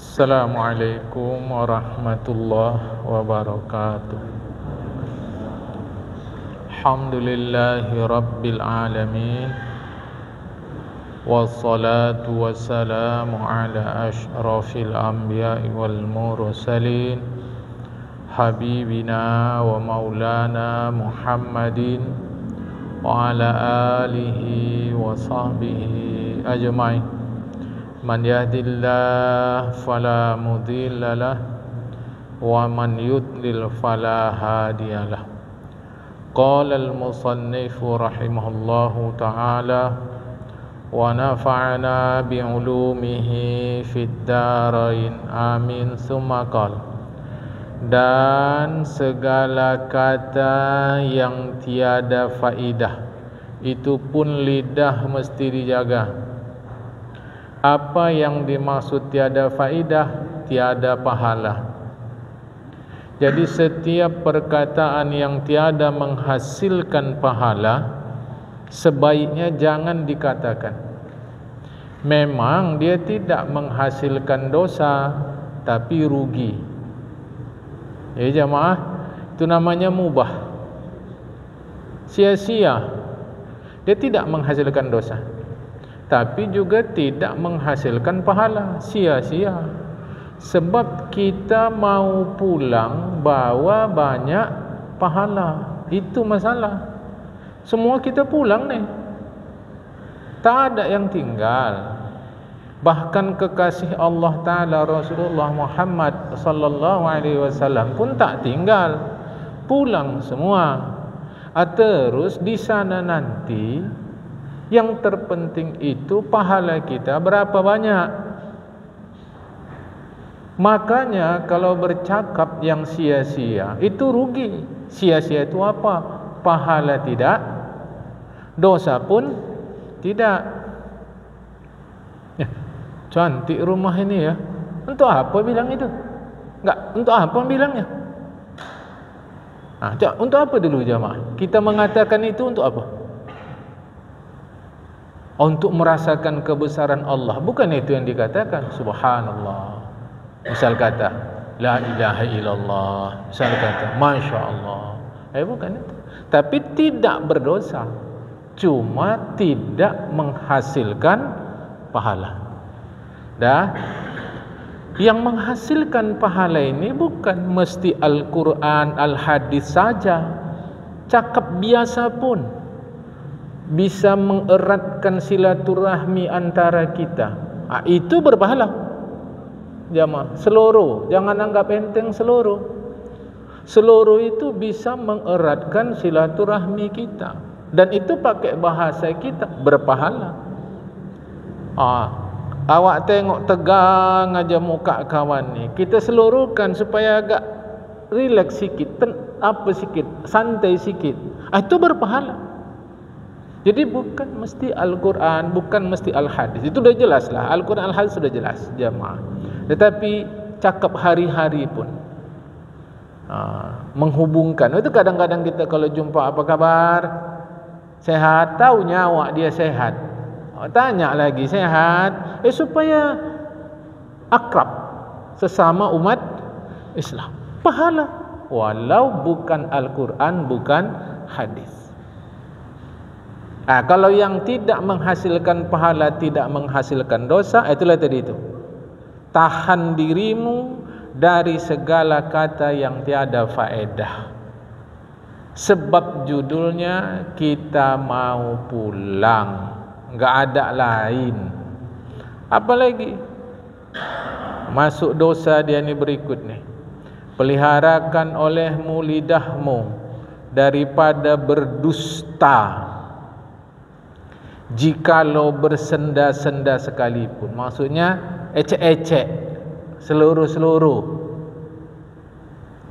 Assalamualaikum warahmatullahi wabarakatuh. Alhamdulillahi rabbil alamin. Wassalatu wassalamu ala ashrafil anbiya'i wal mursalin, habibina wa maulana Muhammadin wa ala alihi wa sahbihi ajma'in. Man yahdihillahu fala mudilla lahu wa man yudlil fala hadiya lahu. Qala al-musannifu rahimahullahu ta'ala wa nafa'ana bi'ulumihi fid darain amin. Summa qala, dan segala kata yang tiada faidah itu pun lidah mesti dijaga. Apa yang dimaksud tiada faidah? Tiada pahala. Jadi setiap perkataan yang tiada menghasilkan pahala sebaiknya jangan dikatakan. Memang dia tidak menghasilkan dosa, tapi rugi. Ya jamaah, itu namanya mubah, sia-sia. Dia tidak menghasilkan dosa, tapi juga tidak menghasilkan pahala, sia-sia. Sebab kita mau pulang bawa banyak pahala, itu masalah. Semua kita pulang nih, tak ada yang tinggal. Bahkan kekasih Allah Ta'ala Rasulullah Muhammad sallallahu alaihi wasallam pun tak tinggal, pulang semua. Terus di sana nanti yang terpenting itu pahala kita berapa banyak. Makanya kalau bercakap yang sia-sia itu rugi. Sia-sia itu apa? Pahala tidak, dosa pun tidak. Ya, cantik rumah ini ya. Untuk apa bilang itu? Enggak, untuk apa bilangnya? Untuk apa dulu jamaah? Kita mengatakan itu untuk apa? Untuk merasakan kebesaran Allah. Bukan itu yang dikatakan. Subhanallah. Misal kata la ilaha illallah, misal kata masya Allah. Bukan itu. Tapi tidak berdosa, cuma tidak menghasilkan pahala. Yang menghasilkan pahala ini bukan mesti Al-Quran, Al-Hadis saja. Cakap biasa pun bisa mengeratkan silaturahmi antara kita. Itu berpahala. Jamaah, seluruh, jangan anggap enteng seluruh. Seluruh itu bisa mengeratkan silaturahmi kita, dan itu pakai bahasa kita, berpahala. Awak tengok tegang aja muka kawan ni, kita seluruhkan supaya agak relax sikit, sikit, santai sikit. Itu berpahala. Jadi bukan mesti Al-Quran, bukan mesti Al-Hadis. Itu sudah jelas lah, Al-Quran, Al-Hadis sudah jelas jamaah. Tetapi cakap hari-hari pun menghubungkan. Itu kadang-kadang kita kalau jumpa, apa kabar? Sehat? Taunya awak dia sehat. Tanya lagi, sehat? Supaya akrab sesama umat Islam. Pahala. Walau bukan Al-Quran, bukan hadis. Kalau yang tidak menghasilkan pahala, tidak menghasilkan dosa, itulah tadi itu. Tahan dirimu dari segala kata yang tiada faedah. Sebab judulnya kita mau pulang, enggak ada lain. Apalagi masuk dosa dia ni berikut ni. Peliharakan olehmu lidahmu daripada berdusta, jikalau bersenda-senda sekalipun. Maksudnya ecek-ecek, seluruh-seluruh.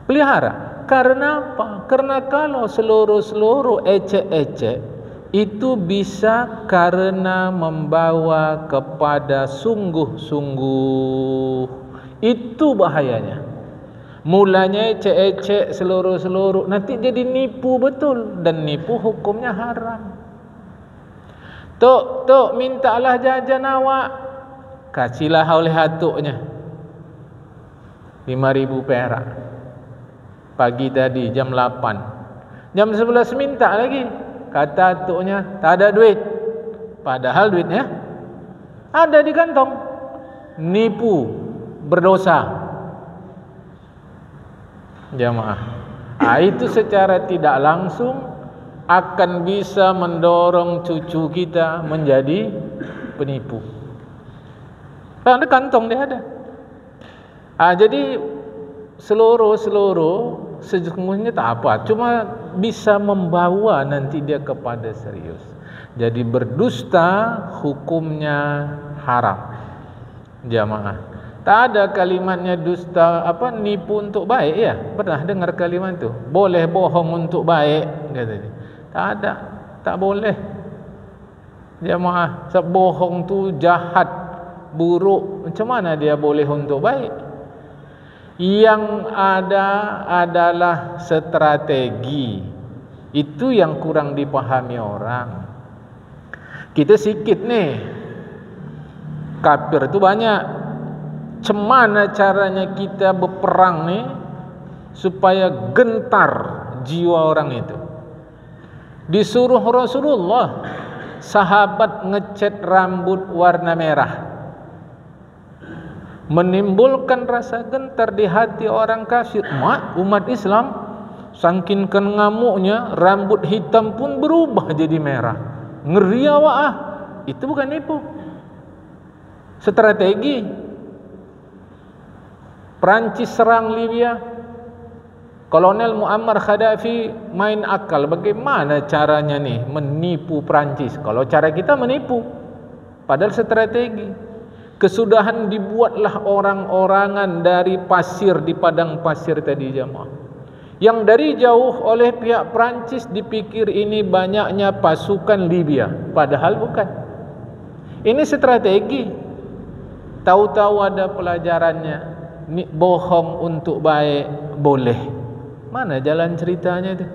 Pelihara. Karena apa? Karena kalau seluruh-seluruh ecek-ecek itu bisa karena membawa kepada sungguh-sungguh. Itu bahayanya. Mulanya ecek-ecek seluruh-seluruh, nanti jadi nipu betul, dan nipu hukumnya haram. Tok, mintalah jajan awak. Kasihlah oleh hatuknya. 5.000 perak. Pagi tadi jam 8. Jam 11 minta lagi. Kata atuknya, tak ada duit. Padahal duitnya ada di kantong. Nipu, berdosa. Jamaah. Itu secara tidak langsung akan bisa mendorong cucu kita menjadi penipu. Karena kantong dia ada. Jadi seluruh sejujurnya tak apa, cuma bisa membawa nanti dia kepada serius. Jadi berdusta hukumnya haram. Jamaah. Tak ada kalimatnya dusta nipu untuk baik ya. Pernah dengar kalimat itu? Boleh bohong untuk baik katanya. Tak ada, tak boleh. Jamaah, bohong tu jahat, buruk. Macam mana dia boleh untuk baik? Yang ada adalah strategi. Itu yang kurang dipahami orang. Kita sikit nih. Kafir itu banyak. Cemana caranya kita berperang nih supaya gentar jiwa orang itu? Disuruh Rasulullah sahabat ngecat rambut warna merah, menimbulkan rasa gentar di hati orang kafir. Umat Islam saking ngamuknya rambut hitam pun berubah jadi merah. Ngeri awak. Itu bukan nipu, strategi. Perancis serang Libya, Kolonel Muammar Gaddafi main akal. Bagaimana caranya nih menipu Perancis? Kalau cara kita menipu, padahal strategi. Kesudahan dibuatlah orang-orangan dari pasir di padang pasir tadi jamaah. Yang dari jauh oleh pihak Perancis dipikir ini banyaknya pasukan Libya, padahal bukan. Ini strategi. Tahu-tahu ada pelajarannya. Bohong untuk baik boleh. Mana jalan ceritanya itu?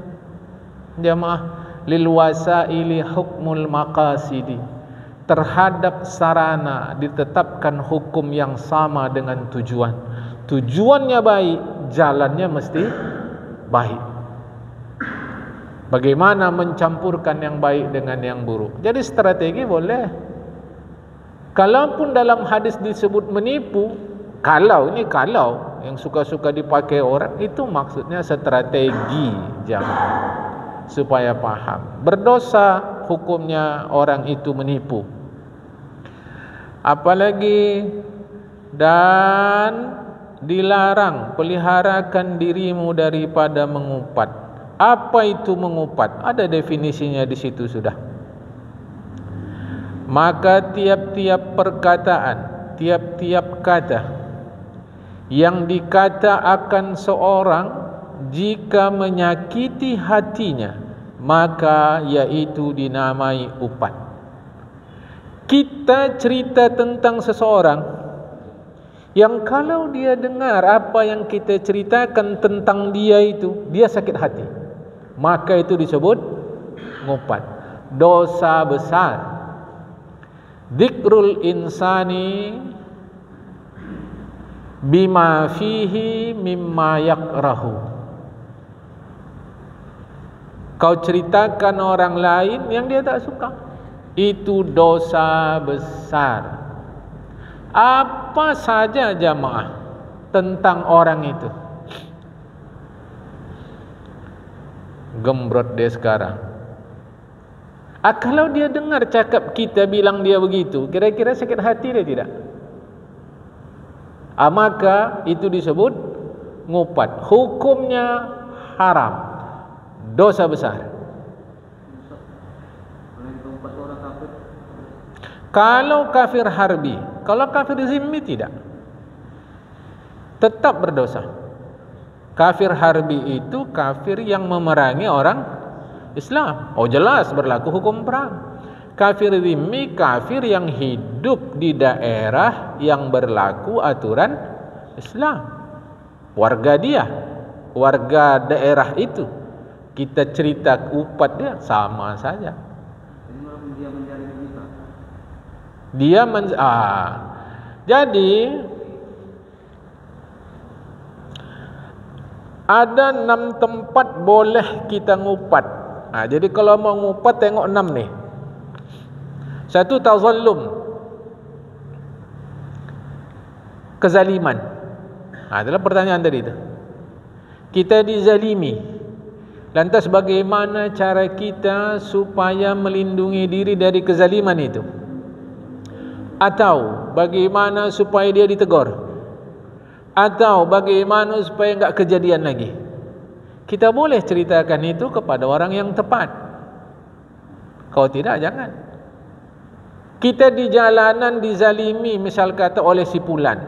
Jamaah, lil wasaili hukmul maqasidi. Terhadap sarana ditetapkan hukum yang sama dengan tujuan. Tujuannya baik, jalannya mesti baik. Bagaimana mencampurkan yang baik dengan yang buruk? Jadi strategi boleh. Kalaupun dalam hadis disebut menipu, kalau yang suka-suka dipakai orang, itu maksudnya strategi jamaah, supaya paham. Berdosa hukumnya orang itu menipu. Apalagi dan dilarang peliharakan dirimu daripada mengupat. Apa itu mengupat? Ada definisinya di situ sudah. Maka tiap-tiap perkataan, tiap-tiap kata yang dikata akan seorang jika menyakiti hatinya, maka yaitu dinamai upat. Kita cerita tentang seseorang yang kalau dia dengar apa yang kita ceritakan tentang dia itu, dia sakit hati, maka itu disebut ngupat. Dosa besar. Dzikrul insani bima fihi mimma yakrahu. Kau ceritakan orang lain yang dia tak suka, itu dosa besar. Apa saja jamaah tentang orang itu. Gembrot dia sekarang. Kalau dia dengar cakap kita bilang dia begitu, kira-kira sakit hati dia tidak? Maka itu disebut ngupat. Hukumnya haram, dosa besar. Kalau kafir harbi, kalau kafir zimmi tidak, tetap berdosa. Kafir harbi itu kafir yang memerangi orang Islam. Oh jelas berlaku hukum perang. Kafir zimmi kafir yang hidup di daerah yang berlaku aturan Islam. Warga dia, warga daerah itu. Kita cerita upat dia sama saja. Dia jadi Ada 6 tempat boleh kita ngupat. Jadi kalau mau ngupat tengok 6 nih. Satu, tazallum, kezaliman. Adalah pertanyaan tadi itu. Kita dizalimi. Lantas bagaimana cara kita supaya melindungi diri dari kezaliman itu? Atau bagaimana supaya dia ditegur? Atau bagaimana supaya enggak kejadian lagi? Kita boleh ceritakan itu kepada orang yang tepat. Kalau tidak, jangan. Kita di jalanan dizalimi misal kata oleh si fulan.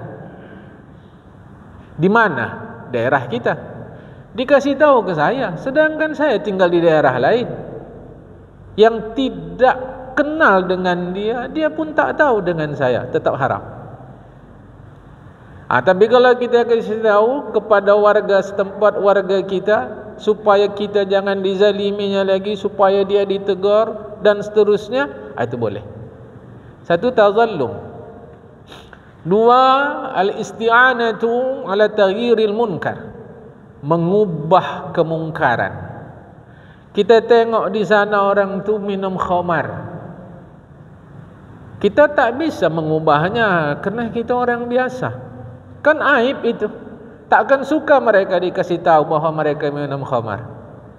Di mana? Daerah kita. Dikasih tahu ke saya, sedangkan saya tinggal di daerah lain yang tidak kenal dengan dia, dia pun tak tahu dengan saya, tetap haram. Tapi kalau kita kasih tahu kepada warga setempat, warga kita, supaya kita jangan dizaliminya lagi, supaya dia ditegur dan seterusnya, itu boleh. Satu, tazallum. Dua, al-isti'anatu ala taghyiril munkar, mengubah kemungkaran. Kita tengok di sana orang tu minum khamar, kita tak bisa mengubahnya kerana kita orang biasa. Kan aib itu. Takkan suka mereka dikasih tahu bahawa mereka minum khamar.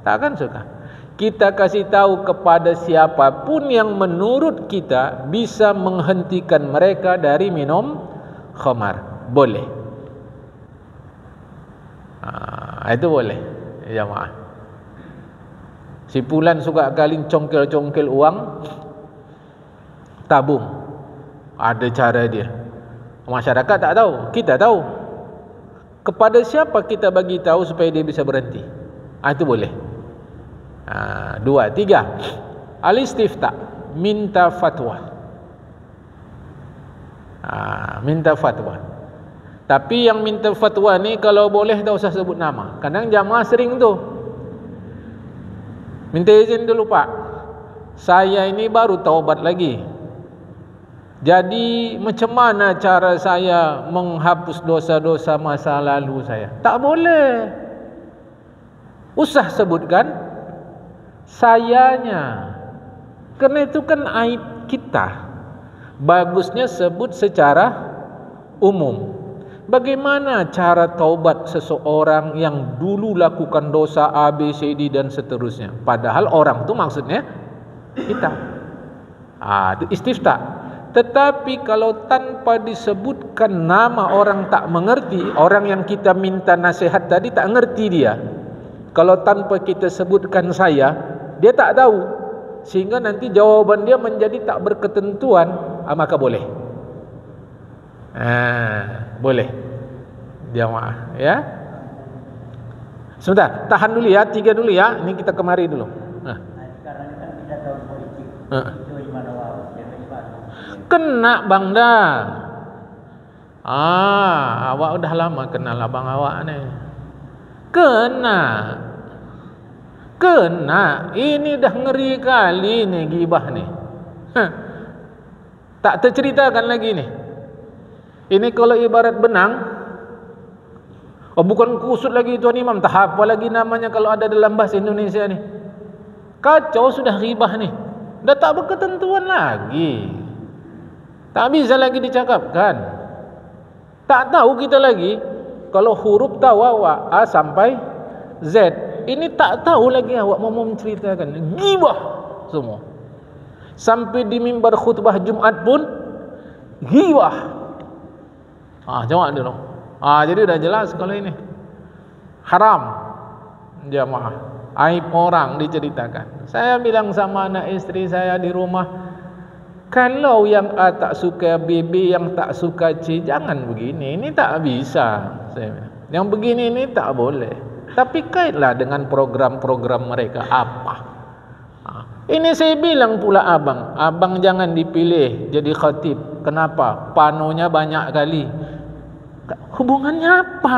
Takkan suka. Kita kasih tahu kepada siapapun yang menurut kita bisa menghentikan mereka dari minum khamar. Boleh. Itu boleh, jamaah. Si fulan suka kali congkel-congkel uang, tabung. Ada cara dia. Masyarakat tak tahu, kita tahu. Kepada siapa kita bagi tahu supaya dia bisa berhenti? Itu boleh. Dua, tiga, al-istifta, minta fatwa. Minta fatwa. Tapi yang minta fatwa ni kalau boleh tak usah sebut nama. Kadang jamaah sering tu, minta izin dulu Pak, saya ini baru taubat lagi, jadi macam mana cara saya menghapus dosa-dosa masa lalu saya? Tak boleh. Usah sebutkan sayanya, kerana itu kan aib kita. Bagusnya sebut secara umum. Bagaimana cara taubat seseorang yang dulu lakukan dosa A, B, C, D dan seterusnya? Padahal orang itu maksudnya kita. Itu istifta. Tetapi kalau tanpa disebutkan nama, orang tak mengerti. Orang yang kita minta nasihat tadi tak mengerti dia. Kalau tanpa kita sebutkan saya, dia tak tahu. Sehingga nanti jawaban dia menjadi tak berketentuan, maka boleh. Boleh, jamaah, ya. Sebentar, tahan dulu ya, 3 dulu ya. Ini kita kemari dulu. Sekarang kan kita tahun politik. Itu gimana kena Bang dah. Awak udah lama kenal abang awak ni. Kena. Ini dah ngeri kali ni gibah ni. Tak terceritakan lagi ni. Ini kalau ibarat benang, bukan kusut lagi Tuan Imam, tak apa lagi namanya kalau ada dalam bahasa Indonesia ni. Kacau sudah ghibah ni. Dah tak berketentuan lagi. Tak bisa lagi dicakapkan. Tak tahu kita lagi. Kalau huruf tahu awak A sampai Z, ini tak tahu lagi awak mau menceritakan. Ghibah semua. Sampai di mimbar khutbah Jumat pun ghibah. Jawab dulu. Jadi dah jelas kalau ini haram, jamaah. Aib orang diceritakan. Saya bilang sama anak isteri saya di rumah, kalau yang A tak suka B, B yang tak suka C, jangan begini. Ini tak bisa. Saya bilang, yang begini ini tak boleh. Tapi kaitlah dengan program-program mereka apa. Ini saya bilang pula abang jangan dipilih jadi khatib. Kenapa? Panonya banyak kali. Hubungannya apa?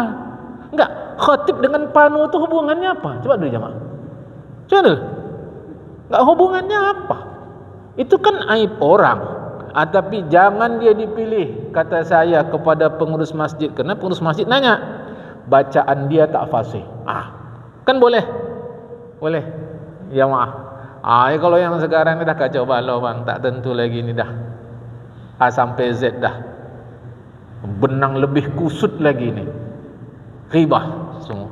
Enggak, khatib dengan pano itu hubungannya apa? Coba dulu jemaah. Coba dulu. Enggak, hubungannya apa? Itu kan aib orang. Tapi jangan dia dipilih, kata saya kepada pengurus masjid. Karena pengurus masjid nanya, bacaan dia tak fasih. Kan boleh? Boleh. Ya maaf. Kalau yang sekarang ni dah kacau balau bang, tak tentu lagi ni dah. A sampai Z dah. Benang lebih kusut lagi ni. Ghibah semua.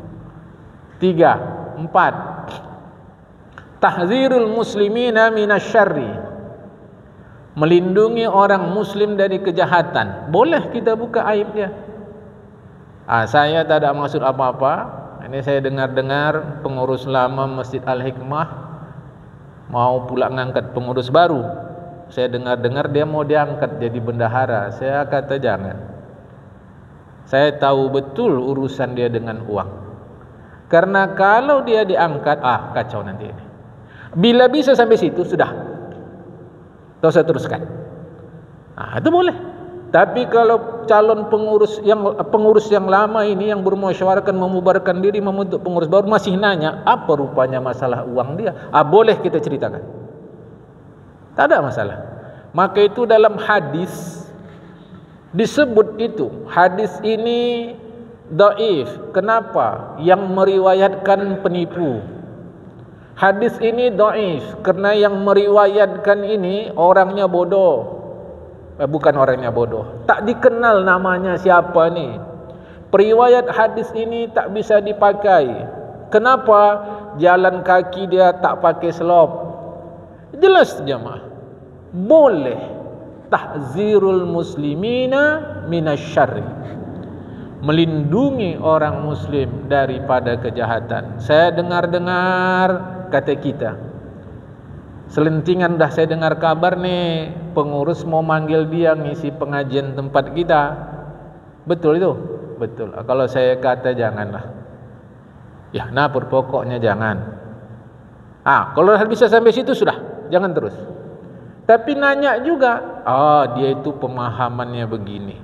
3, 4. Tahzirul muslimina minasyarri. Melindungi orang muslim dari kejahatan. Boleh kita buka aib dia. Saya tak ada maksud apa-apa. Ini saya dengar-dengar pengurus lama Masjid Al-Hikmah mau pula ngangkat pengurus baru. Saya dengar-dengar dia mau diangkat jadi bendahara. Saya kata jangan. Saya tahu betul urusan dia dengan uang. Karena kalau dia diangkat, kacau nanti ini. Bila bisa sampai situ, sudah. Tak usah teruskan. Itu boleh. Tapi kalau calon pengurus yang lama ini yang bermusyawarah memubarkan diri membentuk pengurus baru masih nanya apa rupanya masalah uang dia, boleh kita ceritakan. Tak ada masalah. Maka itu dalam hadis disebut itu. Hadis ini dhaif. Kenapa? Yang meriwayatkan penipu. Hadis ini dhaif karena yang meriwayatkan ini orangnya bodoh. Bukan orangnya bodoh, tak dikenal namanya siapa ni. Periwayat hadis ini tak bisa dipakai. Kenapa? Jalan kaki dia tak pakai selop. Jelas jemaah. Boleh tahzirul muslimina minasyarri. Melindungi orang muslim daripada kejahatan. Saya dengar-dengar kata kita, selentingan dah saya dengar kabar nih, pengurus mau manggil dia ngisi pengajian tempat kita. Betul itu? Betul. Kalau saya kata janganlah. Ya, pokoknya jangan. Kalau bisa sampai situ sudah, jangan terus. Tapi nanya juga, dia itu pemahamannya begini,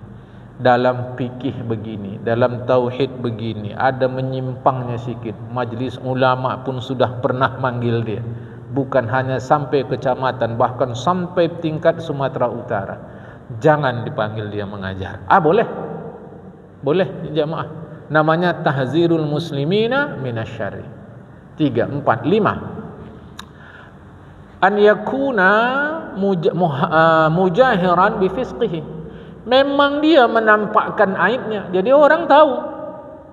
dalam fikih begini, dalam tauhid begini, ada menyimpangnya sikit. Majlis ulama pun sudah pernah manggil dia. Bukan hanya sampai kecamatan, bahkan sampai tingkat Sumatera Utara. Jangan dipanggil dia mengajar. Boleh. Boleh jemaah. Namanya tahzirul muslimina minasyarri. 3, 4, 5. An yakuna mujahiran bi fisqihi. Memang dia menampakkan aibnya, jadi orang tahu.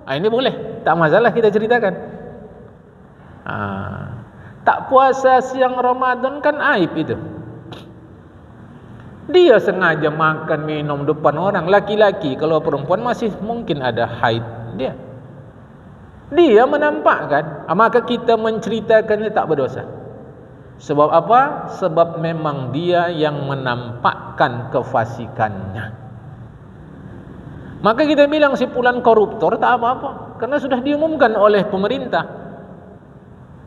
Ini boleh, tak masalah kita ceritakan. Tak puasa siang Ramadan kan aib itu. Dia sengaja makan minum depan orang. Laki-laki, kalau perempuan masih mungkin ada haid dia. Dia menampakkan, maka kita menceritakannya tak berdosa. Sebab apa? Sebab memang dia yang menampakkan kefasikannya. Maka kita bilang si fulan koruptor tak apa-apa, karena sudah diumumkan oleh pemerintah.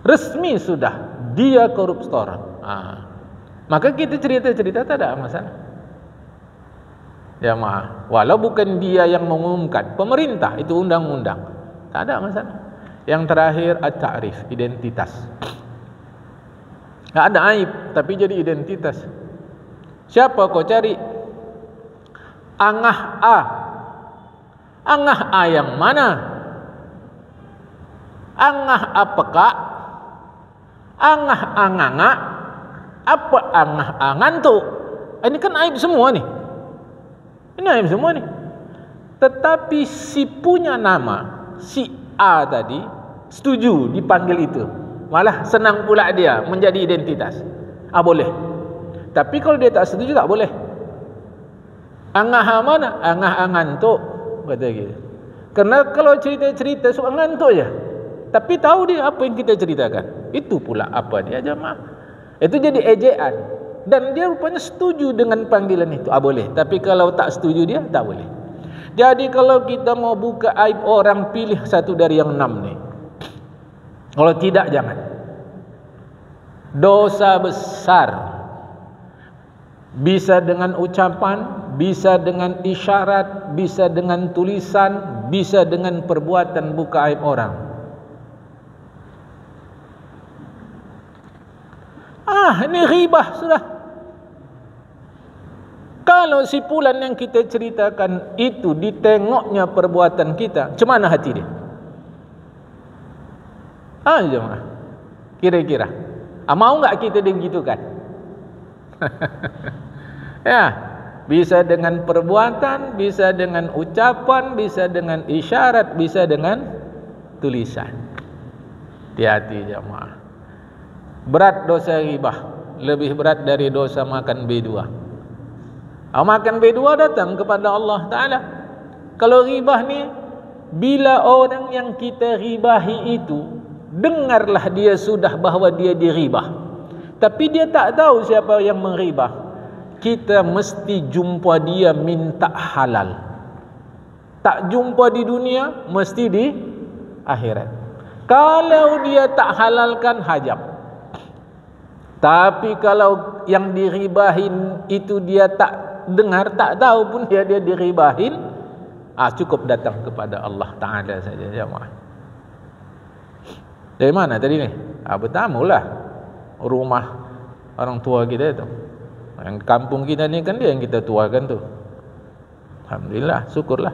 Resmi sudah dia koruptor. Maka kita cerita-cerita tak ada masalah. Ya maaf. Walau bukan dia yang mengumumkan, pemerintah itu undang-undang, tak ada masalah. Yang terakhir at-ta'rif, identitas. Tak ada aib, tapi jadi identitas. Siapa kau cari? Angah A. Angah A yang mana? Angah apakah? Angah anganga. Apa angah angantu? Ini kan aib semua nih. Ini aib semua nih. Tetapi si punya nama, si A tadi, setuju dipanggil itu. Malah senang pula dia menjadi identitas. Boleh. Tapi kalau dia tak setuju tak boleh. Angah mana? Angah angantu, kata gitu. Karena kalau cerita-cerita soal ngantuk je. Tapi tahu dia apa yang kita ceritakan. Itu pula apa dia jemaah. Itu jadi ejaan. Dan dia rupanya setuju dengan panggilan itu. Boleh. Tapi kalau tak setuju dia, tak boleh. Jadi kalau kita mau buka aib orang, pilih satu dari yang 6 nih. Kalau tidak, jangan. Dosa besar. Bisa dengan ucapan, bisa dengan isyarat, bisa dengan tulisan, bisa dengan perbuatan buka aib orang. Ini ghibah sudah. Kalau si fulan yang kita ceritakan itu ditengoknya perbuatan kita, macam mana hati dia? Jemaah, kira-kira mau enggak kita digitukan? Ya, bisa dengan perbuatan, bisa dengan ucapan, bisa dengan isyarat, bisa dengan tulisan. Hati-hati jemaah. Berat dosa ghibah, lebih berat dari dosa makan B2. Makan B2 datang kepada Allah Ta'ala. Kalau ghibah ni, bila orang yang kita ghibahi itu, dengarlah dia sudah bahawa dia diribah, tapi dia tak tahu siapa yang menghibah, kita mesti jumpa dia minta halal. Tak jumpa di dunia, mesti di akhirat. Kalau dia tak halalkan, hajab. Tapi kalau yang diribahin itu dia tak dengar, tak tahu pun dia diribahin, cukup datang kepada Allah Ta'ala saja jemaah. Dari mana tadi ni? Bertamulah rumah orang tua kita itu. Yang kampung kita ni kan dia yang kita tuakan tu. Alhamdulillah, syukurlah.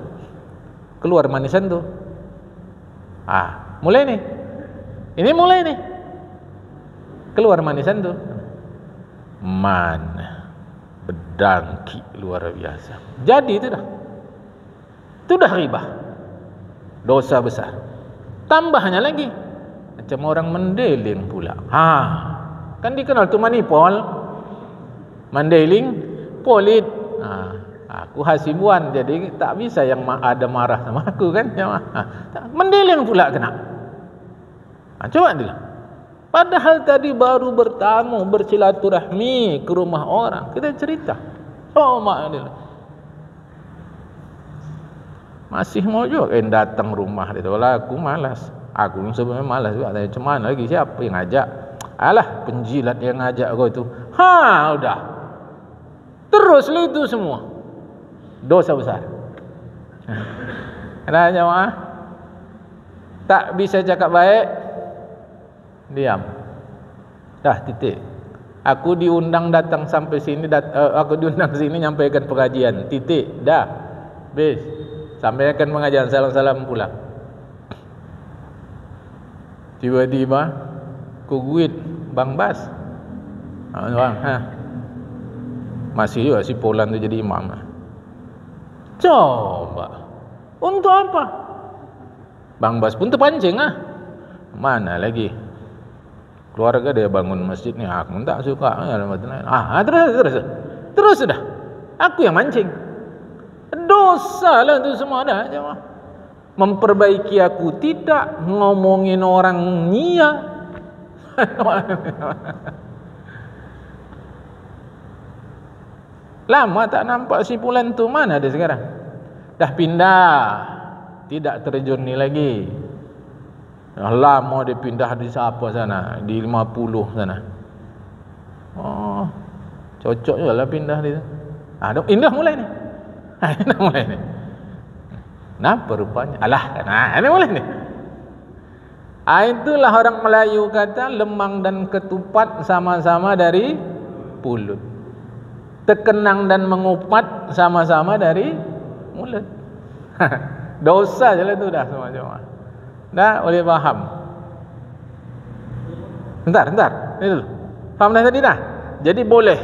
Keluar manisan tu. Mulai ni. Ini mulai ni. Keluar manisan tu. Mana bedangki luar biasa. Jadi itu dah. Itu dah ribah. Dosa besar. Tambahnya lagi, macam orang mendeling pula. Kan dikenal tu manipol. Mendeling, polit. Aku hasibuan, jadi tak bisa yang ada marah sama aku kan. Mendeling pula kena. Coba dia. Padahal tadi baru bertamu, bersilaturahmi ke rumah orang, kita cerita. Mak dia masih mau juga datang rumah dia. Walau aku malas. Aku sebenarnya malas juga. Macam mana lagi, siapa yang ngajak? Alah, penjilat yang ngajak kau itu. Udah. Teruslah itu semua. Dosa besar. Ada jemaah tak bisa cakap baik, diam. Dah titik. Aku diundang datang sampai sini, aku diundang sini nyampaikan pengajian. Titik. Dah. Habis. Sampaikan pengajian, salam-salam pulang. Tiba-tiba kuguit Bang Bas. Masih juga si Polan tu jadi imam. Coba. Untuk apa? Bang Bas pun terpancing Mana lagi? Keluarga dia bangun masjid ni, aku tak suka. Terus sudah. Aku yang mancing. Dosa lah tu semua dah. Memperbaiki aku tidak, ngomongin orang nyia. Lama tak nampak si Pulan tu, mana dia sekarang? Dah pindah, tidak terjun ni lagi. Lama dia pindah di siapa sana, di 50 sana. Cocok juga lah pindah dia. Indah mulai ni. Indah mulai ni. Kenapa rupanya? Ini mulai ni. Itulah orang Melayu kata lemang dan ketupat sama-sama dari pulut. Terkenang dan mengupat sama-sama dari mulut. Dosa je lah tu dah semua. Dah boleh faham. Bentar. Ini dulu. Faham dah tadi dah? Jadi boleh.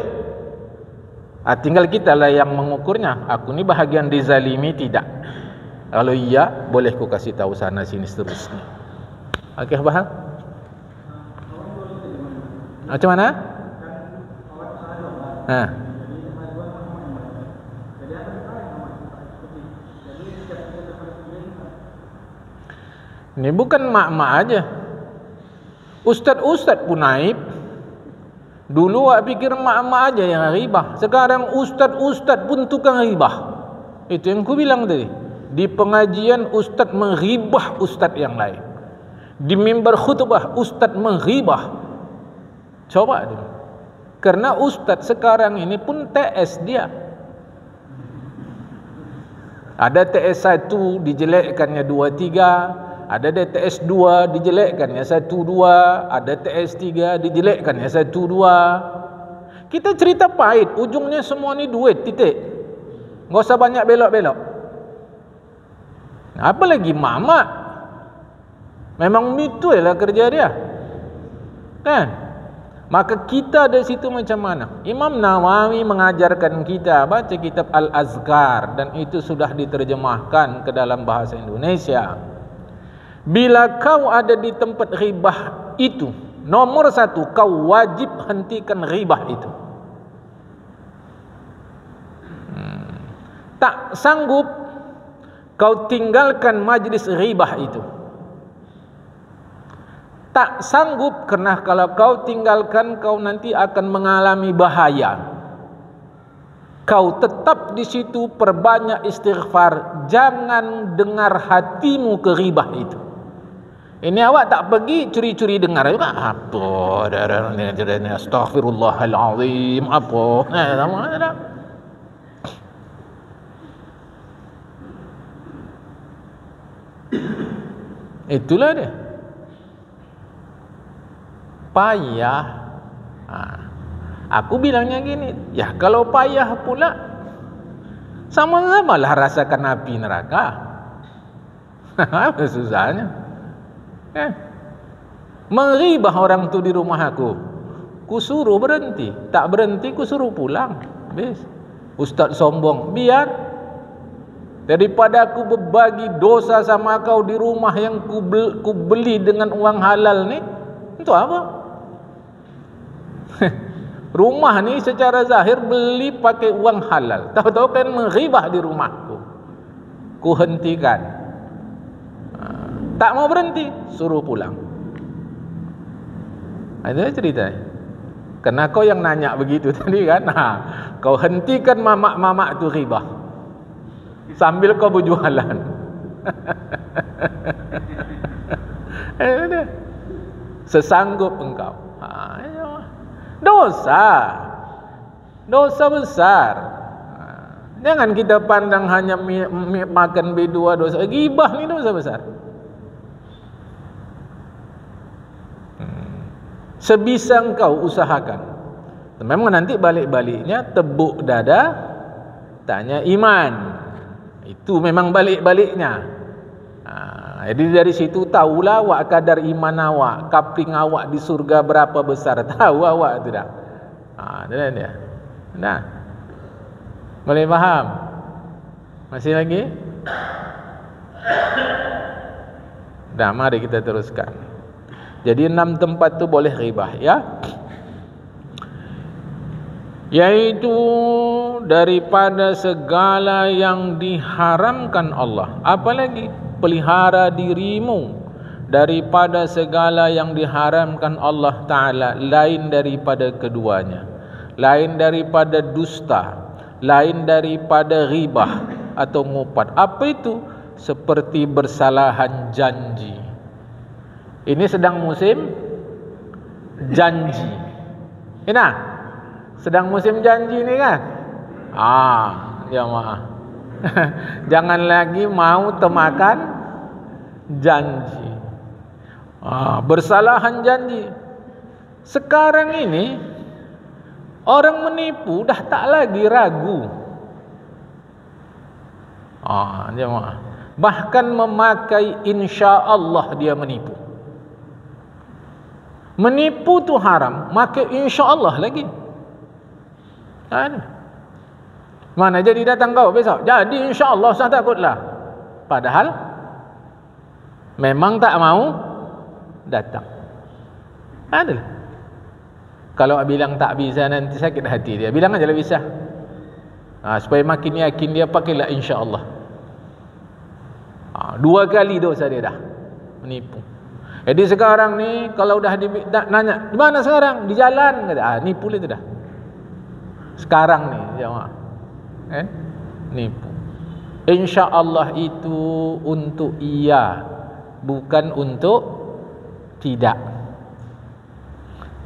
Tinggal kita lah yang mengukurnya. Aku ni bahagian dizalimi tidak. Kalau iya, boleh ku kasih tahu sana sini seterusnya. Okey, faham? Macam mana? Ini bukan mak-mak aja. Ustaz-ustaz pun naib. Dulu awak pikir mak-mak aja yang ribah. Sekarang ustaz-ustaz pun tukang ribah. Itu yang ku bilang tadi. Di pengajian ustaz menghibah ustaz yang lain. Di mimbar khutbah ustaz menghibah. Coba dulu. Karena ustaz sekarang ini pun TS dia. Ada TS 1 dijelekkannya 2, 3. Ada TS 2 dijelekkannya 1, 2. Ada TS 3 dijelekkannya 1, 2. Kita cerita pahit, ujungnya semua ni duit, titik. Nggak usah banyak belok-belok. Apa lagi mamak? Memang itu lah kerja dia, kan? Maka kita dari situ macam mana? Imam Nawawi mengajarkan kita baca kitab Al-Azkar, dan itu sudah diterjemahkan ke dalam bahasa Indonesia. Bila kau ada di tempat ribah itu, nomor satu, kau wajib hentikan ribah itu. Tak sanggup, kau tinggalkan majlis ribah itu. Tak sanggup, karena kalau kau tinggalkan, kau nanti akan mengalami bahaya. Kau tetap di situ, perbanyak istighfar, jangan dengar hatimu ke ribah itu. Ini awak tak pergi curi-curi dengar juga. Apa? Astaghfirullahalazim. Apa? Sama ada. Itulah dia. Payah. Aku bilangnya gini, ya kalau payah pula, sama-sama lah rasakan api neraka. Apa susahnya? Meribah orang tu di rumah aku, ku suruh berhenti. Tak berhenti, ku suruh pulang. Habis. Ustaz sombong, biar. Daripada aku berbagi dosa sama kau di rumah yang ku beli dengan uang halal ni, untuk apa? Rumah ni secara zahir beli pakai uang halal, tahu-tahu kan meribah di rumahku. Ku hentikan. Tak mau berhenti, suruh pulang. Itu cerita. Karena kau yang nanya begitu tadi kan, kau hentikan mamak-mamak tu ribah sambil kau berjualan. Sesanggup engkau. Dosa besar. Jangan kita pandang hanya makan berdua dosa. Gibah ni dosa besar. Sebisa engkau usahakan. Memang nanti balik-baliknya tebuk dada, tanya iman. Itu memang balik-baliknya. Jadi dari situ tahulah awak kadar iman awak, kapling awak di surga berapa besar. Tahu awak tidak? Itu dia. Nah, boleh faham? Masih lagi? Dah, mari kita teruskan. Jadi 6 tempat tu boleh ribah, ya. Yaitu daripada segala yang diharamkan Allah. Apalagi pelihara dirimu daripada segala yang diharamkan Allah Ta'ala, lain daripada keduanya, lain daripada dusta, lain daripada ribah atau ngupat. Apa itu? Seperti bersalahan janji. Ini sedang musim janji. Ini sedang musim janji ni kan? Jamaah. Jangan lagi mau temakan janji. Bersalahan janji. Sekarang ini orang menipu dah tak lagi ragu. Jamaah. Bahkan memakai insya-Allah dia menipu. Menipu tu haram, maka insya-Allah lagi. Mana jadi datang kau besok? Jadi insya-Allah saya takutlah. Padahal memang tak mau datang. Ada. Kalau bilang tak bisa nanti sakit hati dia. Bilang aja lah bisa. Supaya makin yakin dia, pakailah insya-Allah. 2 kali dosa dia dah menipu. Jadi sekarang ni kalau dah nanya, di mana sekarang? Di jalan, kata. Nipu itu dah. Sekarang ni jemaah. Nipu. Insya-Allah itu untuk iya, bukan untuk tidak.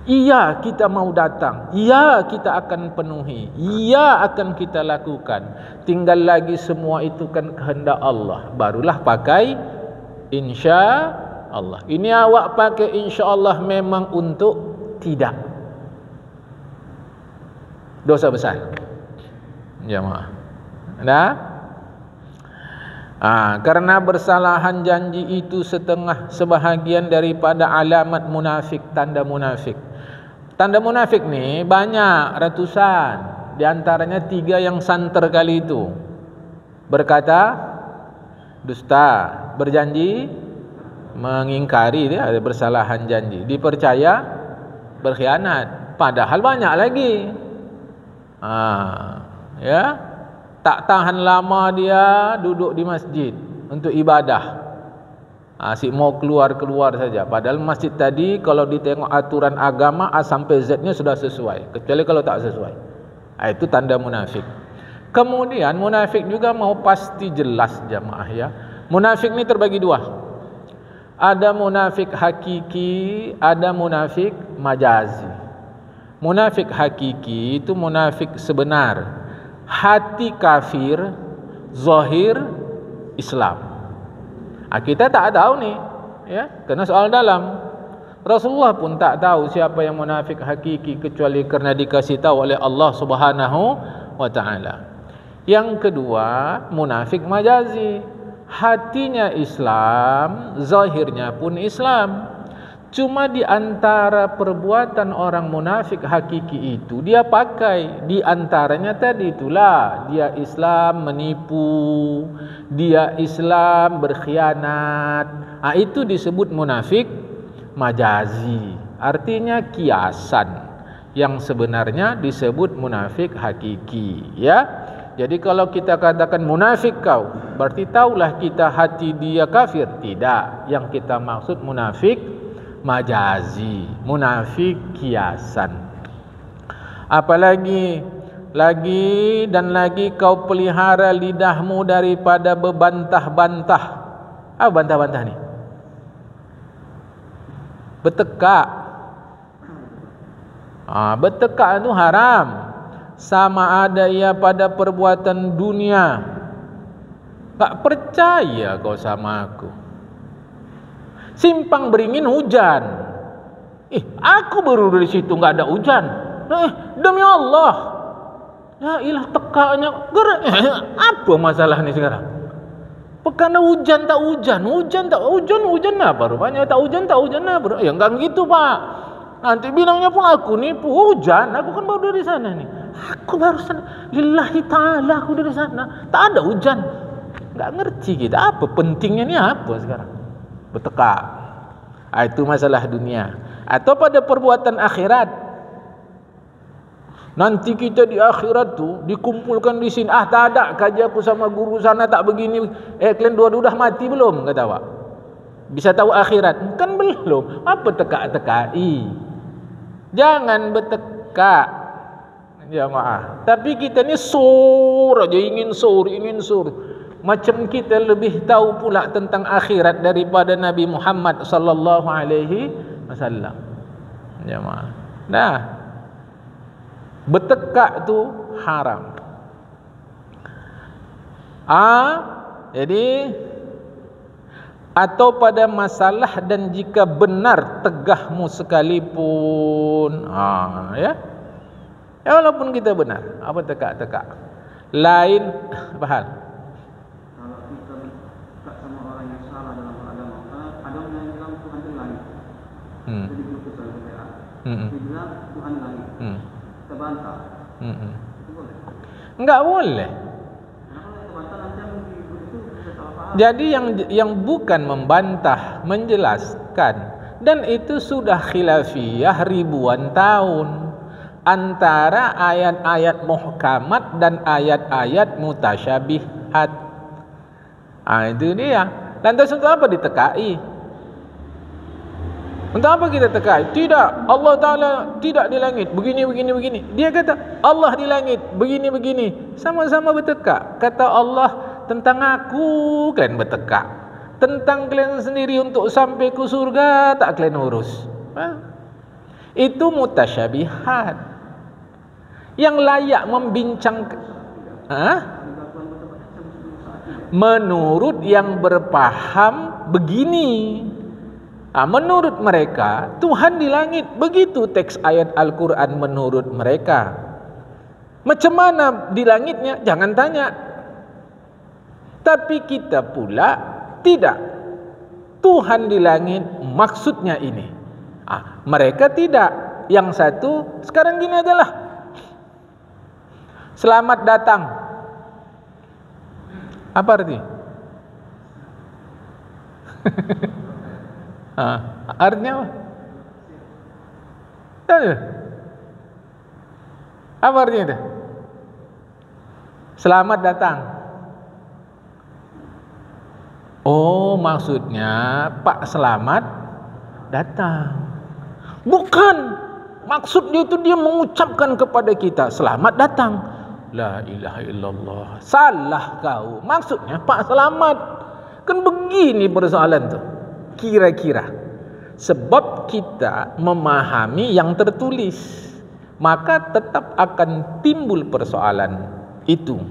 Iya kita mau datang, iya kita akan penuhi, iya akan kita lakukan. Tinggal lagi semua itu kan kehendak Allah. Barulah pakai insya-Allah. Ini awak pakai insya-Allah memang untuk tidak. Dosa besar. Jamaah. Nah, karena bersalahan janji itu sebahagian daripada alamat munafik, tanda munafik. Tanda munafik ni banyak, ratusan. Di antaranya 3 yang santer kali itu. Berkata dusta, berjanji mengingkari, dia ada bersalahan janji, dipercaya berkhianat. Padahal banyak lagi. Ya, tak tahan lama dia duduk di masjid untuk ibadah. Asyik mau keluar saja. Padahal masjid tadi kalau ditengok aturan agama A sampai Z-nya sudah sesuai. Kecuali kalau tak sesuai. Itu tanda munafik. Kemudian munafik juga mau pasti jelas jamaah ya. Munafik ni terbagi 2. Ada munafik hakiki, ada munafik majazi. Munafik hakiki itu munafik sebenar. Hati kafir, zahir Islam. Kita tak tahu ni, ya, kerana soal dalam. Rasulullah pun tak tahu siapa yang munafik hakiki kecuali kerana dikasih tahu oleh Allah Subhanahu wa taala. Yang kedua, munafik majazi. Hatinya Islam, zahirnya pun Islam. Cuma di antara perbuatan orang munafik hakiki itu dia pakai di antaranya tadi itulah, dia Islam menipu, dia Islam berkhianat. Itu disebut munafik majazi. Artinya kiasan. Yang sebenarnya disebut munafik hakiki, ya. Jadi kalau kita katakan munafik kau, berarti taulah kita hati dia kafir. Tidak. Yang kita maksud munafik majazi, munafik kiasan. Apalagi lagi kau pelihara lidahmu daripada berbantah-bantah. Apa bantah-bantah ni? Bertekak. Bertekak itu haram. Sama ada ia pada perbuatan dunia. Tak percaya kau sama aku. Simpang beringin hujan. Aku baru dari situ enggak ada hujan. Demi Allah. Ya ilah tekaknya. Apa masalah ni sekarang? Karena hujan tak hujan apa rupanya? Tak hujan apa? Ya enggak gitu, Pak. Nanti bilangnya pun aku nipu. Hujan, aku kan baru dari sana nih. Aku baru sana. Lillahi ta'ala aku dari sana. Tak ada hujan. Enggak ngerti kita. Apa pentingnya ni apa sekarang? Bertekak. Itu masalah dunia. Atau pada perbuatan akhirat. Nanti kita di akhirat tu dikumpulkan di sini. Tak ada kaji aku sama guru sana tak begini. Kalian dua-dua dah mati belum? Kata awak. Bisa tahu akhirat? Kan belum. Apa tekak-tekai? Jangan bertekak. Jamaah. Tapi kita ni sur aja, ingin sur. Macam kita lebih tahu pula tentang akhirat daripada Nabi Muhammad sallallahu alaihi wasallam. Jamaah. Nah, bertekak tu haram. Jadi atau pada masalah dan jika benar tegahmu sekalipun. Ya. Ya walaupun kita benar, apa tekak-tekak. Lain bahal. Kalau kita dekat sama orang yang salah dalam agama, ada orang yang bilang Tuhan di langit. Jadi kita berdoa. Dia bilang Tuhan di langit. Kita bantah. Itu boleh? Enggak boleh. Kenapa kita bantah nanti itu bisa salah paham? Jadi yang bukan membantah, menjelaskan, dan itu sudah khilafiyah ribuan tahun antara ayat-ayat muhkamat dan ayat-ayat mutasyabihat. Itu dia. Lantas untuk apa ditekai? Untuk apa kita tekai? Tidak, Allah Ta'ala tidak di langit. Begini. Dia kata Allah di langit. Begini. Sama-sama bertekak. Kata Allah tentang aku, kalian bertekak. Tentang kalian sendiri untuk sampai ke surga, tak kalian urus. Itu mutasyabihat. Yang layak membincangkan. Menurut yang berpaham begini. Menurut mereka Tuhan di langit. Begitu teks ayat Al-Quran menurut mereka. Macam mana di langitnya? Jangan tanya. Tapi kita pula tidak. Tuhan di langit maksudnya ini. Mereka tidak. Yang satu, sekarang gini aja lah. Selamat datang. Apa artinya? Artinya apa? Apa artinya itu? Selamat datang. Oh, maksudnya Pak Selamat datang. Bukan. Maksudnya itu dia mengucapkan kepada kita selamat datang. La ilaha illallah. Salah kau. Maksudnya Pak Selamat. Kan begini persoalan tuh. Kira-kira. Sebab kita memahami yang tertulis, maka tetap akan timbul persoalan itu.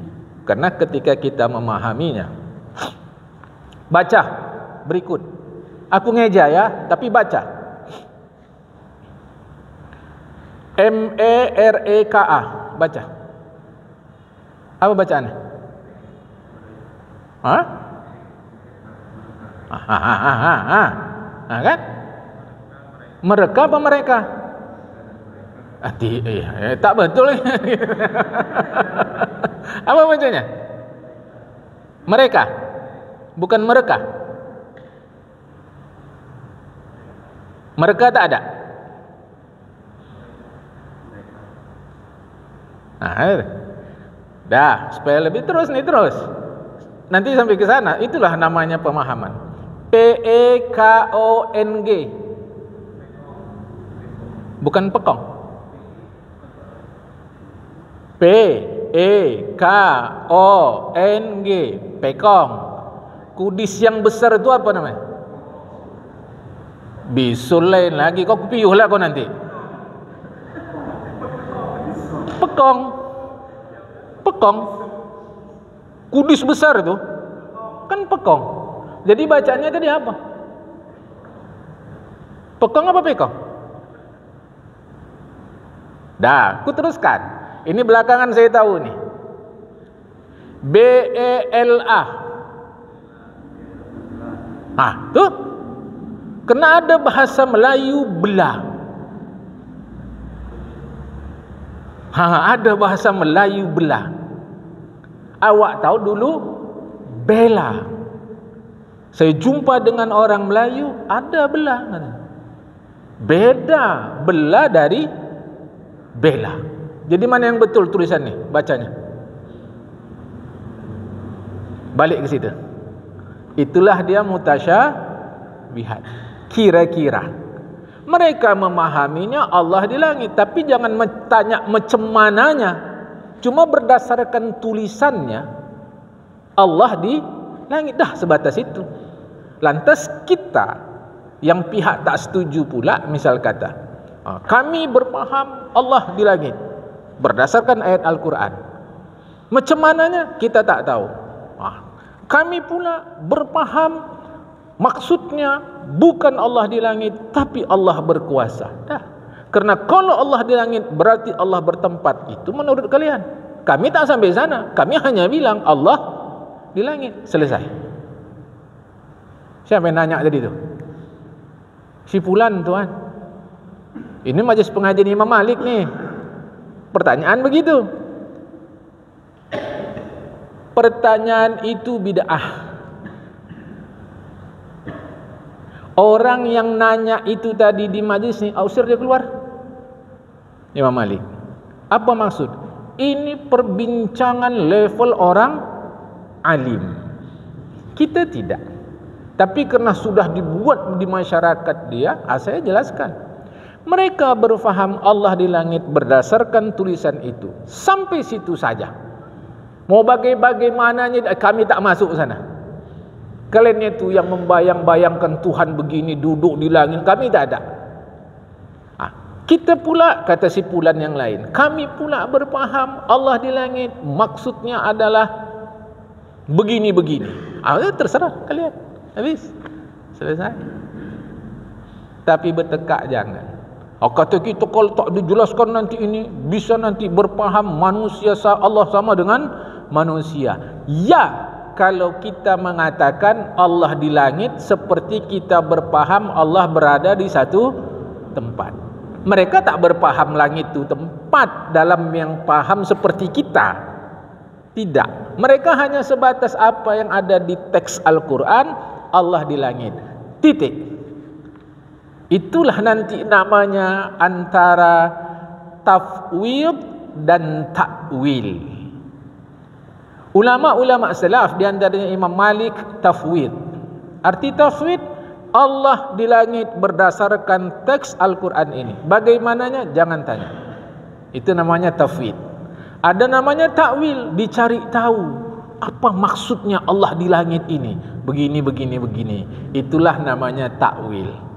Karena ketika kita memahaminya. Baca berikut. Aku ngeja ya, tapi baca. MEREKA. Baca. Apa bacaannya? Kan? Mereka apa mereka? Tak betul. Apa bacanya? Mereka. Bukan mereka. Mereka tak ada. Dah, supaya lebih terus. Nanti sampai ke sana, itulah namanya pemahaman. PEKONG. Bukan pekong. PEKONG. Pekong. Kudis yang besar itu apa namanya? Bisul lain lagi. Kau piuh lah kau nanti. Pekong. Kudis besar itu kan pekong. Jadi bacanya tadi apa? Pekong apa pekong? Dah, aku teruskan. Ini belakangan saya tahu nih. BELA. Tuh. Kena ada bahasa Melayu belah. Ada bahasa Melayu belah. Awak tahu dulu bela. Saya jumpa dengan orang Melayu, ada belah. Beda belah dari bela. Jadi mana yang betul tulisan nih, bacanya? Balik ke situ. Itulah dia mutasyabihat. Kira-kira mereka memahaminya Allah di langit, tapi jangan tanya macam mananya. Cuma berdasarkan tulisannya Allah di langit, dah sebatas itu. Lantas kita yang pihak tak setuju pula, misal kata kami berpaham Allah di langit berdasarkan ayat Al-Quran. Macam mananya kita tak tahu. Kami pula berpaham maksudnya bukan Allah di langit, tapi Allah berkuasa. Dah. Karena kalau Allah di langit berarti Allah bertempat. Itu menurut kalian. Kami tak sampai sana. Kami hanya bilang Allah di langit. Selesai. Siapa yang nanya tadi tu? Si Fulan tuan. Ini majlis pengajian Imam Malik nih. Pertanyaan begitu. Pertanyaan itu bid'ah. Orang yang nanya itu tadi di majlis ni, usir dia keluar. Imam Malik. Apa maksud? Ini perbincangan level orang alim. Kita tidak. Tapi karena sudah dibuat di masyarakat dia, saya jelaskan. Mereka berfaham Allah di langit berdasarkan tulisan itu. Sampai situ saja. Mau bagaimananya kami tak masuk sana. Kalian itu yang membayang-bayangkan Tuhan begini duduk di langit, kami tak ada. Kita pula, kata si Fulan yang lain, kami pula berfaham Allah di langit maksudnya adalah begini-begini. Terserah kalian. Habis. Selesai. Tapi bertekak jangan. Kata kita kalau tak dijelaskan nanti ini, bisa nanti berpaham manusia Allah sama dengan manusia. Ya, kalau kita mengatakan Allah di langit, seperti kita berpaham Allah berada di satu tempat. Mereka tak berpaham langit itu tempat dalam yang paham seperti kita. Tidak. Mereka hanya sebatas apa yang ada di teks Al-Quran, Allah di langit. Titik. Itulah nanti namanya antara tafwid dan takwil. Ulama-ulama salaf, di antaranya Imam Malik, tafwid. Arti tafwid, Allah di langit berdasarkan teks Al-Quran ini. Bagaimananya? Jangan tanya. Itu namanya tafwid. Ada namanya takwil, dicari tahu apa maksudnya Allah di langit ini. Begini, begini, begini. Itulah namanya takwil.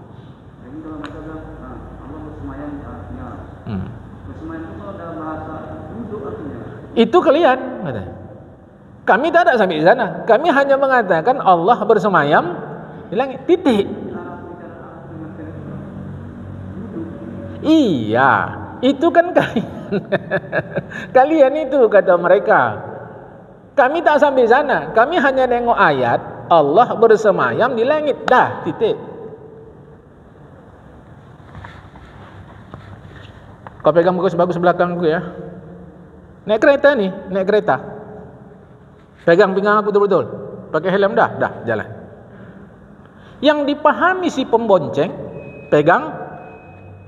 Itu kalian. Kami tak ada sampai di sana. Kami hanya mengatakan Allah bersemayam di langit. Titik. Iya, itu kan kalian. Kalian itu kata mereka. Kami tak sampai sana. Kami hanya nengok ayat Allah bersemayam di langit. Dah, titik. Kau pegang buku sebagus belakangku ya. Naik kereta nih, naik kereta. Pegang pinggang aku betul-betul. Pakai helm dah, jalan. Yang dipahami si pembonceng, pegang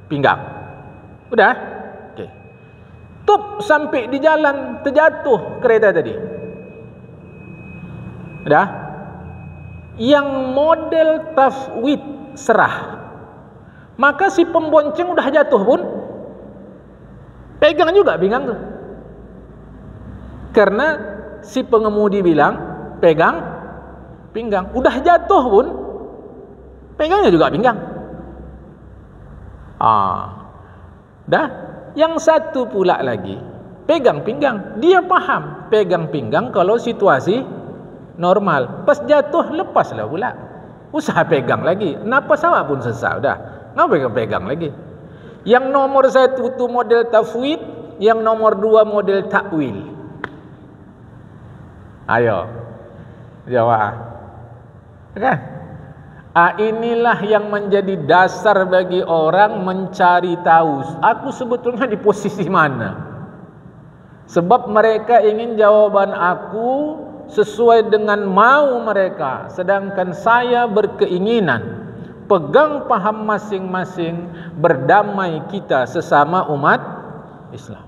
pinggang. Udah? Oke. Tup sampai di jalan terjatuh kereta tadi. Udah? Yang model tafwid serah. Maka si pembonceng udah jatuh pun pegang juga pinggang tuh. Karena si pengemudi bilang pegang pinggang. Udah jatuh pun pegangnya juga pinggang. Dah. Yang satu pula lagi pegang pinggang. Dia paham pegang pinggang kalau situasi normal. Pas jatuh lepaslah pula. Usaha pegang lagi. Napas awak pun sesak dah. Ngapa pegang lagi? Yang nomor satu itu model tafwid, yang nomor dua model takwil. Ayo, jawab. Kan? Inilah yang menjadi dasar bagi orang mencari tahu. Aku sebetulnya di posisi mana? Sebab mereka ingin jawaban aku sesuai dengan mau mereka, sedangkan saya berkeinginan pegang paham masing-masing, berdamai kita sesama umat Islam.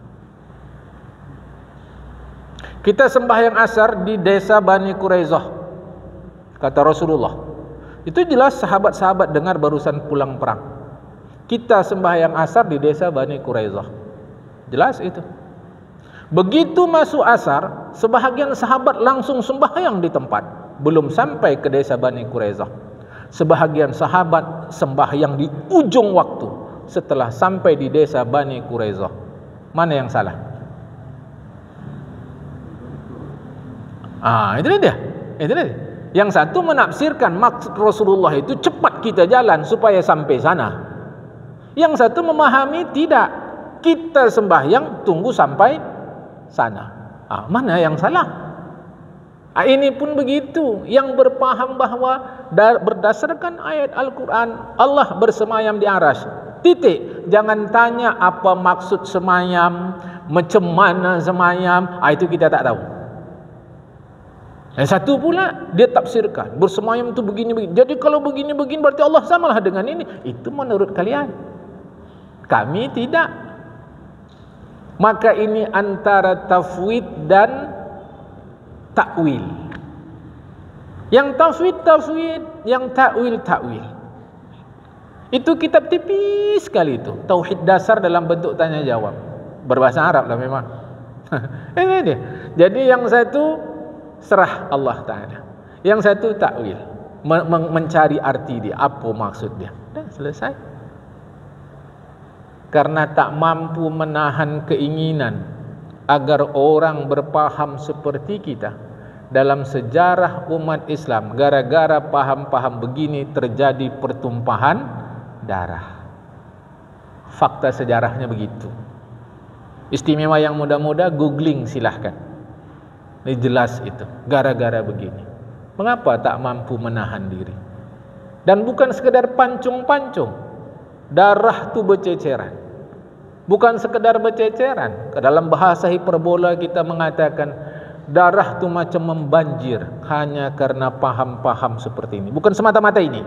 Kita sembahyang asar di desa Bani Quraizah, kata Rasulullah. Itu jelas sahabat-sahabat dengar barusan pulang perang. Kita sembahyang asar di desa Bani Quraizah. Jelas itu. Begitu masuk asar, sebahagian sahabat langsung sembahyang di tempat. Belum sampai ke desa Bani Quraizah. Sebahagian sahabat sembahyang di ujung waktu setelah sampai di desa Bani Quraizah. Mana yang salah? Itu dia. Yang satu menafsirkan maksud Rasulullah itu cepat kita jalan supaya sampai sana. Yang satu memahami tidak, kita sembahyang tunggu sampai sana. Mana yang salah? Ini pun begitu. Yang berpaham bahwa berdasarkan ayat Al-Quran Allah bersemayam di arasy. Titik. Jangan tanya apa maksud semayam, macam mana semayam. Itu kita tak tahu. Yang satu pula dia tafsirkan bersemayam itu begini-begini. Jadi kalau begini-begini berarti Allah samalah dengan ini. Itu menurut kalian. Kami tidak. Maka ini antara tafwid dan takwil. Yang tafwid, yang takwil. Itu kitab tipis sekali itu. Tauhid dasar dalam bentuk tanya jawab. Berbahasa Arab lah memang. Ini dia. Jadi yang satu serah Allah Ta'ala, yang satu takwil, mencari arti dia, apa maksud dia. Dah selesai. Karena tak mampu menahan keinginan agar orang berpaham seperti kita. Dalam sejarah umat Islam, gara-gara paham-paham begini terjadi pertumpahan darah. Fakta sejarahnya begitu. Istimewa yang muda-muda googling silahkan. Ini jelas itu. Gara-gara begini. Mengapa tak mampu menahan diri? Dan bukan sekedar pancung-pancung. Darah tu berceceran. Bukan sekedar berceceran. Dalam bahasa hiperbola kita mengatakan darah tu macam membanjir hanya karena paham-paham seperti ini. Bukan semata-mata ini.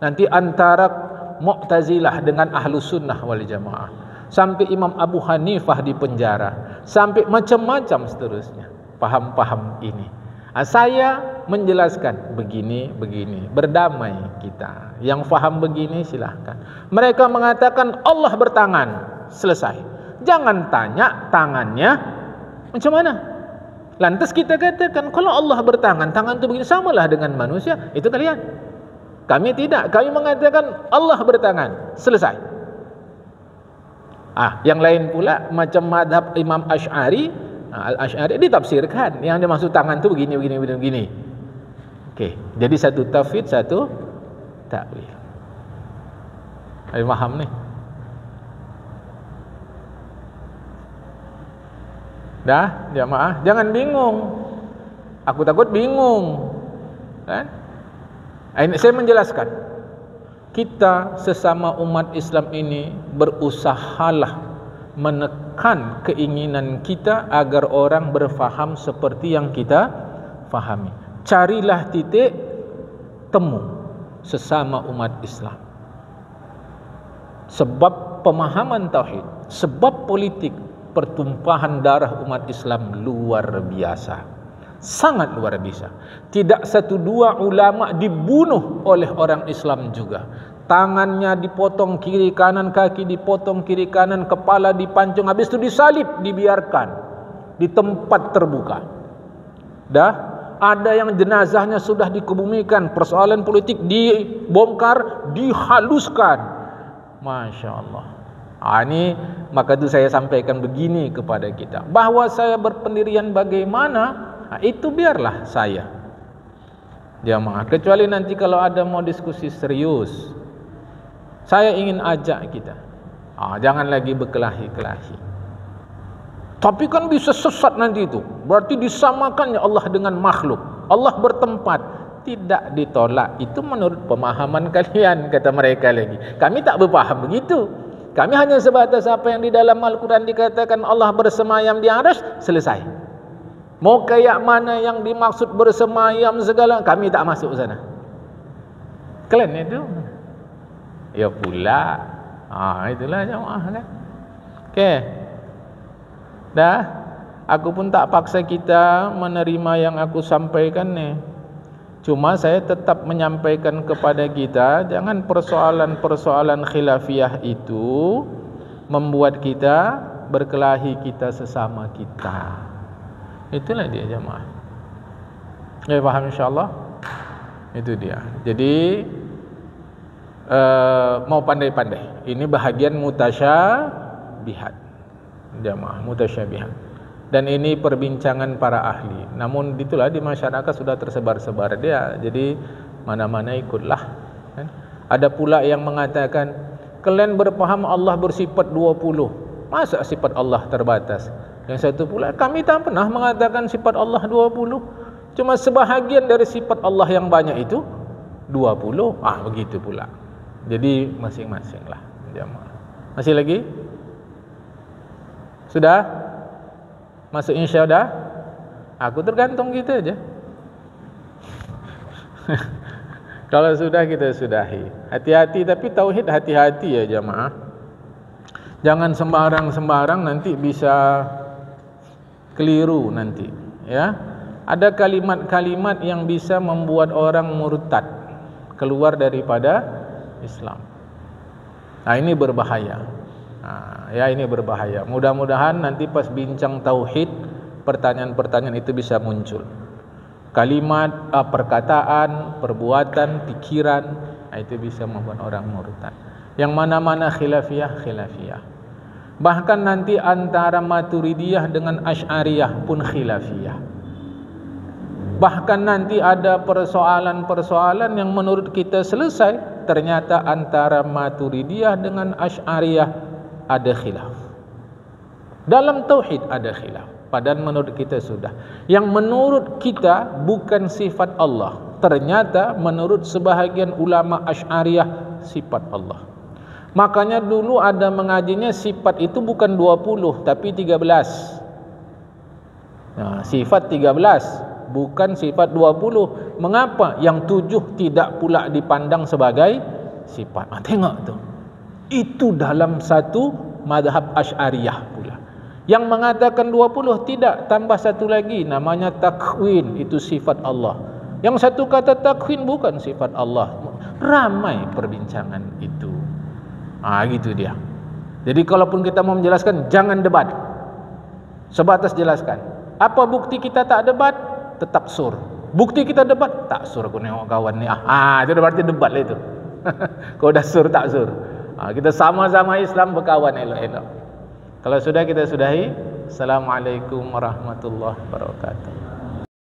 Nanti antara Mu'tazilah dengan Ahlus Sunnah wal Jamaah, sampai Imam Abu Hanifah di penjara, sampai macam-macam seterusnya. Paham-paham ini. Saya menjelaskan begini, berdamai kita. Yang faham begini silahkan. Mereka mengatakan Allah bertangan, selesai. Jangan tanya tangannya macam mana. Lantas kita katakan kalau Allah bertangan, tangan itu begini, samalah dengan manusia. Itu kalian. Kami tidak. Kami mengatakan Allah bertangan, selesai. Yang lain pula macam madhab Imam Asy'ari. Al-Asy'ari ditafsirkan yang dimaksud tangan itu begini. Okey, jadi satu tafsir, satu takwil. Ada paham ni? Dah, jamaah, jangan bingung. Aku takut bingung. Kan? Saya menjelaskan. Kita sesama umat Islam ini berusahalah menekan keinginan kita agar orang berfaham seperti yang kita fahami. Carilah titik temu sesama umat Islam. Sebab pemahaman tauhid, sebab politik, pertumpahan darah umat Islam luar biasa. Sangat luar biasa. Tidak satu dua ulama dibunuh oleh orang Islam juga. Tangannya dipotong kiri kanan, kaki dipotong kiri kanan, kepala dipancung, habis itu disalib, dibiarkan di tempat terbuka. Dah, ada yang jenazahnya sudah dikebumikan, persoalan politik dibongkar, dihaluskan. Masya Allah. Ini maka itu saya sampaikan begini kepada kita, bahwa saya berpendirian bagaimana, itu biarlah saya, jamaah. Kecuali nanti kalau ada mau diskusi serius, saya ingin ajak kita, jangan lagi berkelahi-kelahi. Tapi kan bisa sesat nanti itu. Berarti disamakannya Allah dengan makhluk. Allah bertempat. Tidak ditolak. Itu menurut pemahaman kalian, kata mereka lagi. Kami tak berpaham begitu. Kami hanya sebatas apa yang di dalam Al-Quran dikatakan Allah bersemayam di arsy, selesai. Mau kayak mana yang dimaksud bersemayam segala, kami tak masuk sana. Kalian itu ya pula. Itulah jemaah kan. Okey. Dah, aku pun tak paksa kita menerima yang aku sampaikan ni. Cuma saya tetap menyampaikan kepada kita, jangan persoalan-persoalan khilafiyah itu membuat kita berkelahi kita sesama kita. Itulah dia jemaah. Ya, faham insya-Allah? Itu dia. Jadi mau pandai-pandai. Ini bahagian mutasyabihat. Jamaah, mutasyabihat. Dan ini perbincangan para ahli. Namun itulah di masyarakat sudah tersebar-sebar dia. Jadi mana-mana ikutlah. Kan? Ada pula yang mengatakan kalian berpaham Allah bersifat 20. Masa sifat Allah terbatas? Yang satu pula kami tak pernah mengatakan sifat Allah 20. Cuma sebahagian dari sifat Allah yang banyak itu 20. Begitu pula. Jadi masing-masing lah jamaah. Masih lagi? Sudah? Masuk insya dah? Aku tergantung kita aja. Kalau sudah kita sudahi. Hati-hati, tapi tauhid hati-hati ya jamaah. Jangan sembarang-sembarang nanti bisa keliru nanti. Ya, ada kalimat-kalimat yang bisa membuat orang murtad, keluar daripada Islam. Ini berbahaya. Ini berbahaya. Mudah-mudahan nanti pas bincang tauhid, pertanyaan-pertanyaan itu bisa muncul. Kalimat, perkataan, perbuatan, pikiran, itu bisa membuat orang murtad. Yang mana-mana khilafiyah. Bahkan nanti antara Maturidiyah dengan Asy'ariyah pun khilafiyah. Bahkan nanti ada persoalan-persoalan yang menurut kita selesai, ternyata antara Maturidiyah dengan Asy'ariyah ada khilaf. Dalam tauhid ada khilaf. Padahal menurut kita sudah. Yang menurut kita bukan sifat Allah. Ternyata menurut sebahagian ulama Asy'ariyah sifat Allah. Makanya dulu ada mengajinya sifat itu bukan 20 tapi 13. Nah, sifat 13 bukan sifat 20. Mengapa? Yang 7 tidak pula dipandang sebagai sifat. Tengok tu. Itu dalam satu mazhab Asy'ariyah pula. Yang mengatakan 20 tidak, tambah satu lagi namanya takwin, itu sifat Allah. Yang satu kata takwin bukan sifat Allah. Ramai perbincangan itu. Gitu dia. Jadi kalaupun kita mau menjelaskan, jangan debat. Sebatas jelaskan. Apa bukti kita tak debat? Tetap sur. Bukti kita debat? Tak sur. Aku nengok kawan ni. Itu berarti debat lah itu. Kau dah sur tak sur. Kita sama-sama Islam, berkawan elok-elok. Kalau sudah, kita sudahi. Assalamualaikum warahmatullahi wabarakatuh.